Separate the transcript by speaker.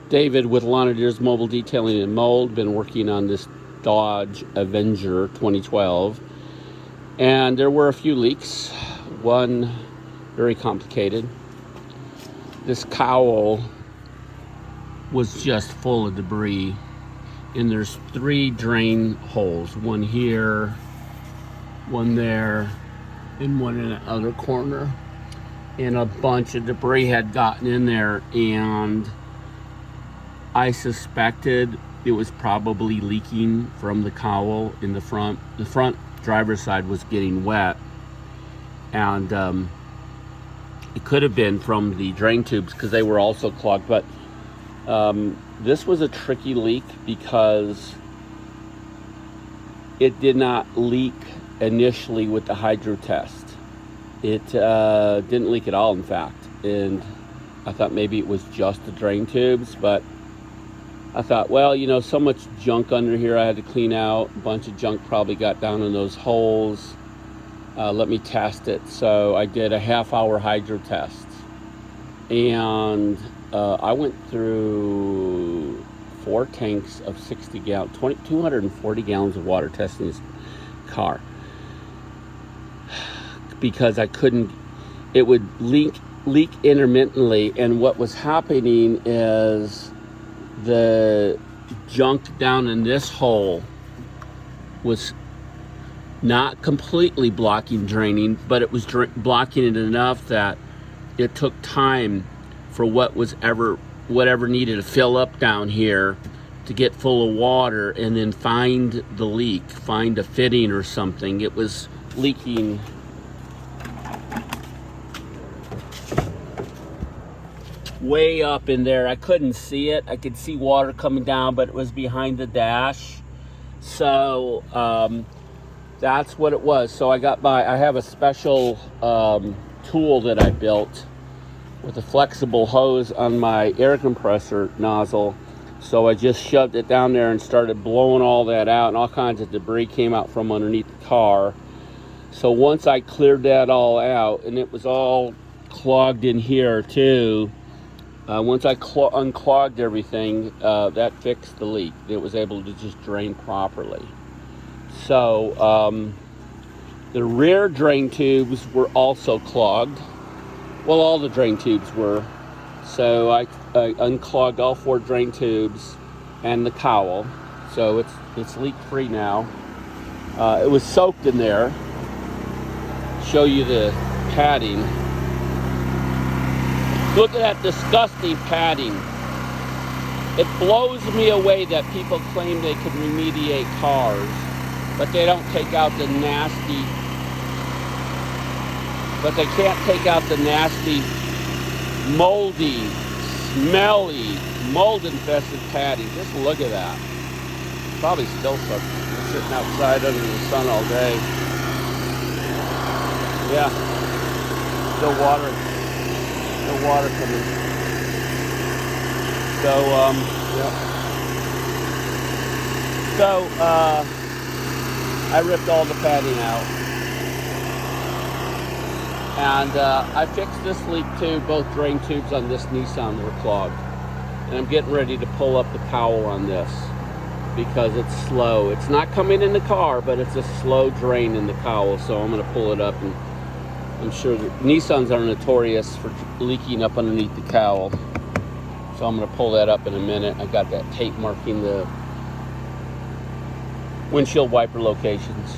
Speaker 1: David with Lawnadier's Mobile Detailing and Mold. Been working on this Dodge Avenger 2012. And there were a few leaks. One very complicated. This cowl was just full of debris. And there's 3 drain holes. One here, one there, and one in the other corner. And a bunch of debris had gotten in there, and I suspected it was probably leaking from the cowl in the front. The front driver's side was getting wet, and it could have been from the drain tubes because they were also clogged. But this was a tricky leak because it did not leak initially with the hydro test. It didn't leak at all, in fact, and I thought maybe it was just the drain tubes, but I thought, well, you know, so much junk under here I had to clean out. A bunch of junk probably got down in those holes. Let me test it. So I did a half-hour hydro test, and I went through 4 tanks of 60 gallons, 240 gallons of water testing this car, because I couldn't, it would leak intermittently. And what was happening is the junk down in this hole was not completely blocking draining, but it was blocking it enough that it took time for whatever needed to fill up down here to get full of water and then find the leak, find a fitting or something. It was leaking way up in there. I couldn't see it. I could see water coming down, but it was behind the dash. So that's what it was. So I have a special tool that I built with a flexible hose on my air compressor nozzle. So I just shoved it down there and started blowing all that out, and all kinds of debris came out from underneath the car. So once I cleared that all out, and it was all clogged in here too, once I unclogged everything, that fixed the leak. It was able to just drain properly. So the rear drain tubes were also clogged. Well, all the drain tubes were. So I unclogged all 4 drain tubes and the cowl. So it's leak-free now. It was soaked in there. Show you the padding. Look at that disgusting padding. It blows me away that people claim they can remediate cars, but they don't take out the nasty, moldy, smelly, mold-infested padding. Just look at that. Probably still sitting outside under the sun all day. Yeah, still water coming. So, yeah. So, I ripped all the padding out. And I fixed this leak too. Both drain tubes on this Nissan were clogged. And I'm getting ready to pull up the cowl on this because it's slow. It's not coming in the car, but it's a slow drain in the cowl. So I'm going to pull it up, and I'm sure that Nissans are notorious for leaking up underneath the cowl. So I'm going to pull that up in a minute. I got that tape marking the windshield wiper locations.